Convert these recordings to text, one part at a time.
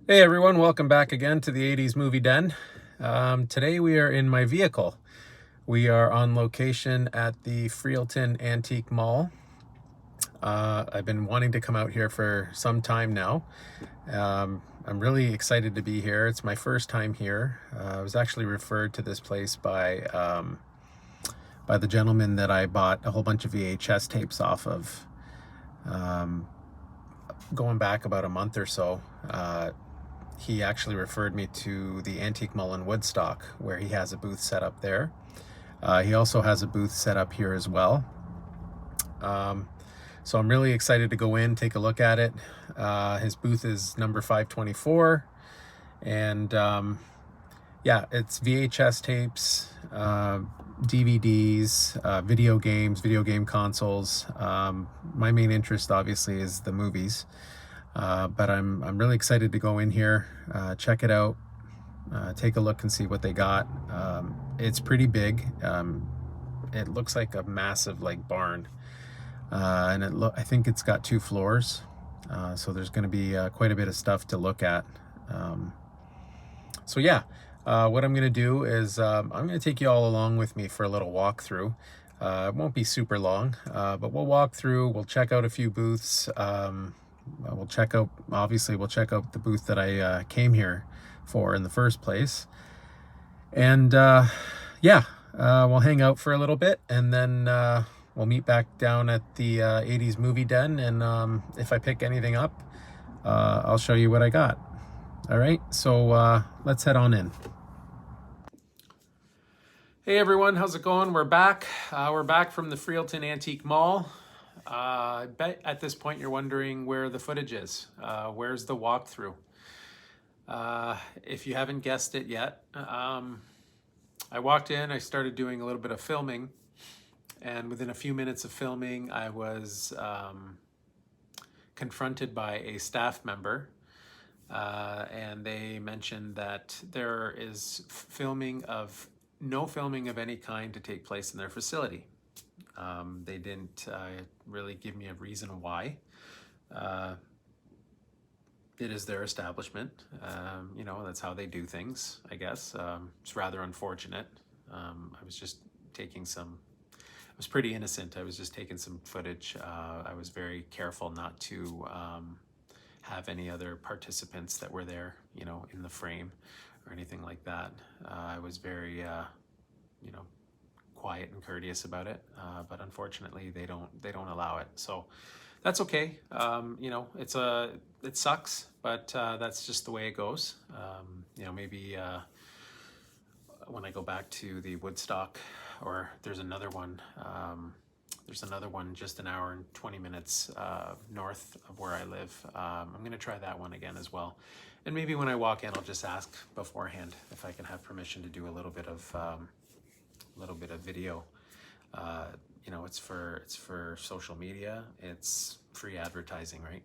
Hey everyone, welcome back again to the 80s Movie Den. Today we are in my vehicle. We are on location at the Freelton Antique Mall. I've been wanting to come out here for some time now. I'm really excited to be here. It's my first time here. I was actually referred to this place by the gentleman that I bought a whole bunch of VHS tapes off of going back about a month or so. He actually referred me to the Antique Mall in Woodstock, where he has a booth set up there. He also has a booth set up here as well. So I'm really excited to go in, take a look at it. His booth is number 524. And yeah, it's VHS tapes, DVDs, video games, video game consoles. My main interest, obviously, is the movies. But I'm really excited to go in here, check it out, take a look and see what they got. It's pretty big. It looks like a massive barn, and I think it's got 2 floors. So there's going to be quite a bit of stuff to look at. So yeah, what I'm going to do is I'm going to take you all along with me for a little walkthrough. It won't be super long, but we'll walk through. We'll check out a few booths. We'll check out the booth that I came here for in the first place. And yeah, we'll hang out for a little bit, and then we'll meet back down at the 80s Movie Den. And if I pick anything up, I'll show you what I got. All right, so let's head on in. Hey everyone, how's it going? We're back. We're back from the Freelton Antique Mall. I bet at this point you're wondering where the footage is. Where's the walkthrough? If you haven't guessed it yet, I walked in, I started doing a little bit of filming, and within a few minutes of filming, I was confronted by a staff member, and they mentioned that there is no filming of any kind to take place in their facility. They didn't really give me a reason why. It is their establishment. That's how they do things, I guess. It's rather unfortunate. I was pretty innocent. I was just taking some footage. I was very careful not to have any other participants that were there, in the frame or anything like that. I was very, quiet and courteous about it, but unfortunately they don't allow it. So that's okay. It sucks, but that's just the way it goes. Maybe when I go back to the Woodstock, or there's another one just an hour and 20 minutes north of where I live. I'm going to try that one again as well. And maybe when I walk in, I'll just ask beforehand if I can have permission to do a little bit of video. It's for social media. It's free advertising, right?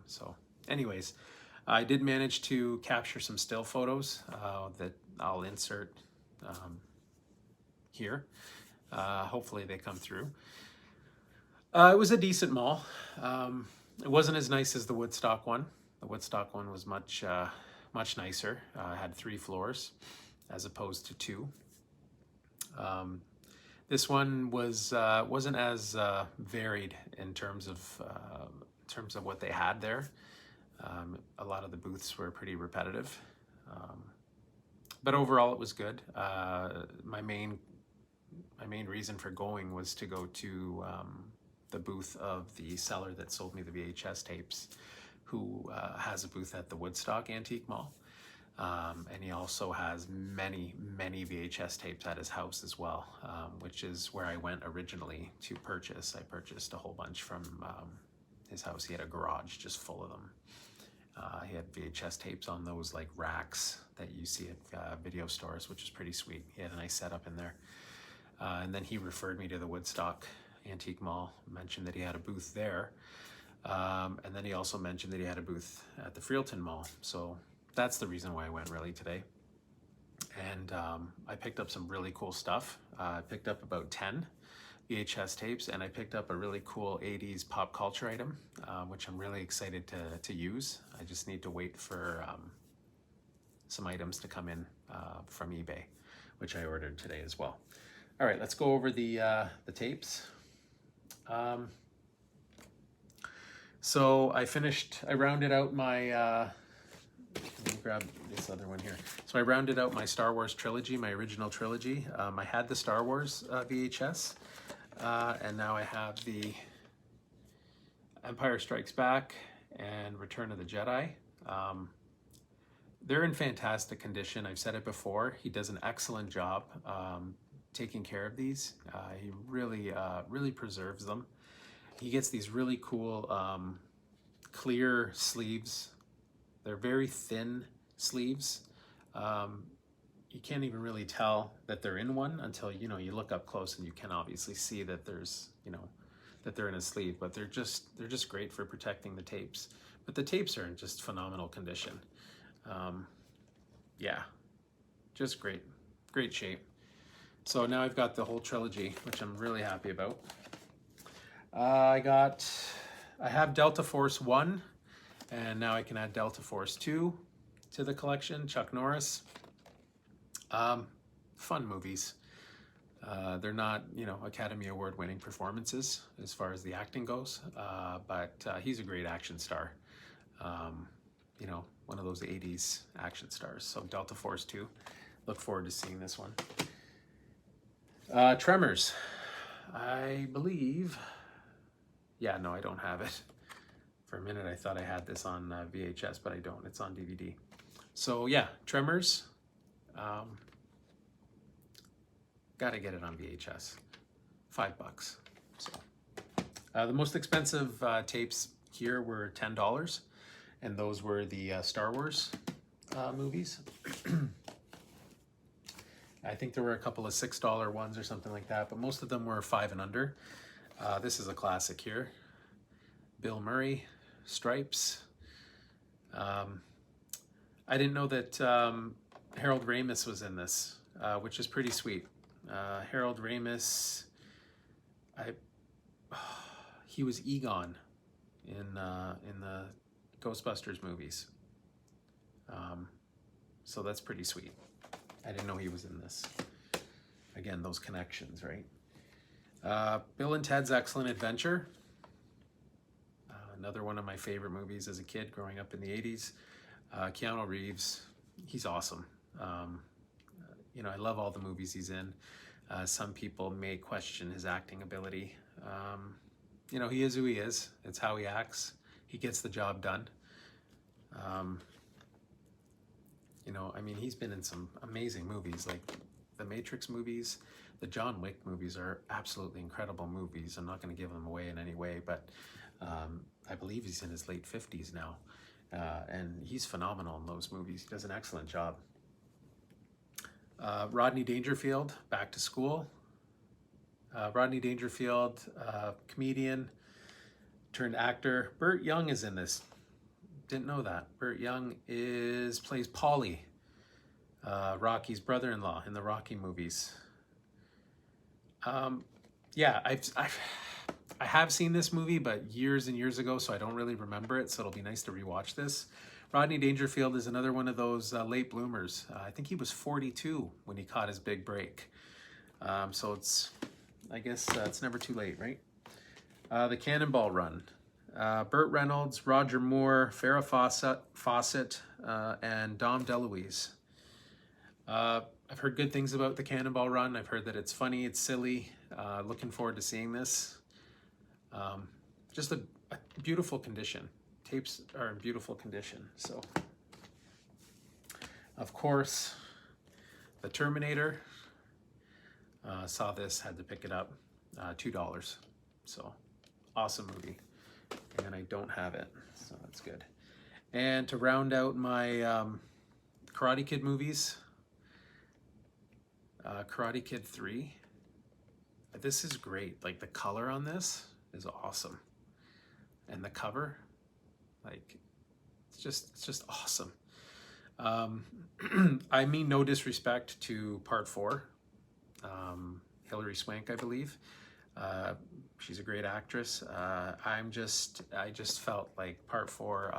So anyways, I did manage to capture some still photos that I'll insert here. Hopefully they come through. It was a decent mall. It wasn't as nice as the Woodstock one. The Woodstock one was much nicer. It had 3 floors as opposed to 2. This one wasn't as varied in terms of what they had there. A lot of the booths were pretty repetitive, but overall it was good. My main reason for going was to go to the booth of the seller that sold me the VHS tapes, who has a booth at the Woodstock Antique Mall. And he also has many VHS tapes at his house as well, which is where I went originally to purchase. I purchased a whole bunch from his house. He had a garage just full of them. He had VHS tapes on those racks that you see at video stores, which is pretty sweet. He had a nice setup in there. And then he referred me to the Woodstock Antique Mall, mentioned that he had a booth there. And then he also mentioned that he had a booth at the Freelton Mall. So that's the reason why I went really today. And I picked up some really cool stuff. I picked up about 10 VHS tapes, and I picked up a really cool 80s pop culture item, which I'm really excited to use. I just need to wait for some items to come in from eBay, which I ordered today as well. All right, let's go over the tapes. So I rounded out my, let me grab this other one here. So I rounded out my Star Wars trilogy, my original trilogy. I had the Star Wars VHS, and now I have the Empire Strikes Back and Return of the Jedi. They're in fantastic condition. I've said it before. He does an excellent job taking care of these. He really preserves them. He gets these really cool clear sleeves. They're very thin sleeves. You can't even really tell that they're in one until you look up close, and you can obviously see that there's that they're in a sleeve. But they're just great for protecting the tapes. But the tapes are in just phenomenal condition. Yeah, just great shape. So now I've got the whole trilogy, which I'm really happy about. I have Delta Force 1, and now I can add Delta Force 2 to the collection. Chuck Norris. Fun movies. They're not, Academy Award winning performances as far as the acting goes, but he's a great action star. One of those 80s action stars. So Delta Force 2. Look forward to seeing this one. Tremors. I believe... Yeah, no, I don't have it. For a minute, I thought I had this on VHS, but I don't. It's on DVD. So yeah, Tremors. Gotta get it on VHS. $5. So the most expensive tapes here were $10, and those were the Star Wars movies. I think there were a couple of $6 ones or something like that, but most of them were $5 and under. This is a classic here. Bill Murray, Stripes. I didn't know that Harold Ramis was in this, which is pretty sweet. Harold Ramis, he was Egon in the Ghostbusters movies. So that's pretty sweet. I didn't know he was in this. Again, those connections, right? Bill and Ted's Excellent Adventure. Another one of my favorite movies as a kid growing up in the 80s. Keanu Reeves, he's awesome. I love all the movies he's in. Some people may question his acting ability. He is who he is. It's how he acts. He gets the job done. He's been in some amazing movies, like the Matrix movies. The John Wick movies are absolutely incredible movies. I'm not going to give them away in any way, but I believe he's in his late 50s now. And he's phenomenal in those movies. He does an excellent job. Rodney Dangerfield, Back to School. Rodney Dangerfield, comedian turned actor. Burt Young is in this. Didn't know that. Burt Young plays Paulie, Rocky's brother-in-law in the Rocky movies. Yeah, I have seen this movie, but years and years ago, so I don't really remember it, so it'll be nice to rewatch this. Rodney Dangerfield is another one of those late bloomers. I think he was 42 when he caught his big break. So I guess it's never too late, right? The Cannonball Run. Burt Reynolds, Roger Moore, Farrah Fawcett, and Dom DeLuise. I've heard good things about the Cannonball Run. I've heard that it's funny, it's silly. Looking forward to seeing this. Just a beautiful condition. Tapes are in beautiful condition. So, of course, The Terminator. Saw this, had to pick it up. $2. So, awesome movie. And I don't have it, so that's good. And to round out my Karate Kid movies, Karate Kid 3. This is great. Like, the color on this is awesome. And the cover, like, it's just awesome. I mean no disrespect to part 4. Hilary Swank, I believe. She's a great actress. I just felt like part 4,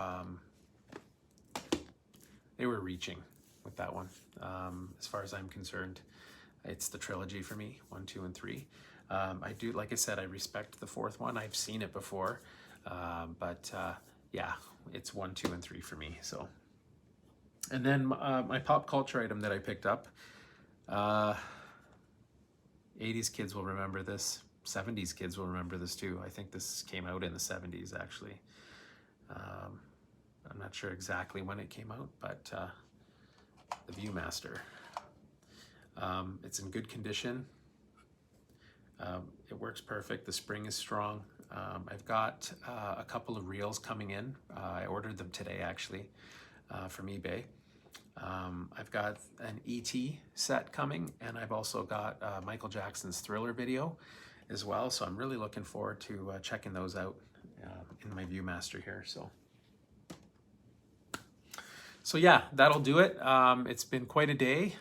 they were reaching with that one. As far as I'm concerned, it's the trilogy for me, 1, 2, and 3. I do, like I said, I respect the 4th one. I've seen it before, but yeah, it's 1, 2, and 3 for me. So, and then my pop culture item that I picked up. 80s kids will remember this. 70s kids will remember this too. I think this came out in the 70s actually. I'm not sure exactly when it came out, but the Viewmaster. It's in good condition. It works perfect. The spring is strong. I've got a couple of reels coming in. I ordered them today actually from eBay. I've got an E.T. set coming, and I've also got Michael Jackson's Thriller video as well. So I'm really looking forward to checking those out in my Viewmaster here. So yeah, that'll do it. It's been quite a day.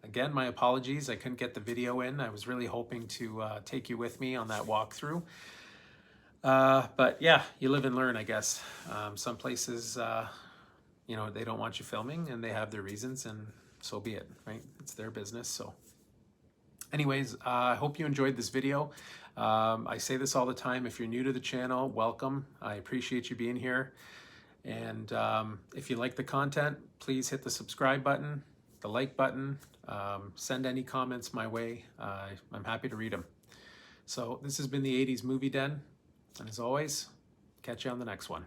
Again, my apologies. I couldn't get the video in. I was really hoping to take you with me on that walkthrough. But yeah, you live and learn, I guess. Some places, you know, they don't want you filming and they have their reasons, and so be it, right? It's their business. So anyways, I hope you enjoyed this video. I say this all the time. If you're new to the channel, welcome. I appreciate you being here. And if you like the content, please hit the subscribe button, the like button, send any comments my way. I'm happy to read them. So this has been the 80s Movie Den. And as always, catch you on the next one.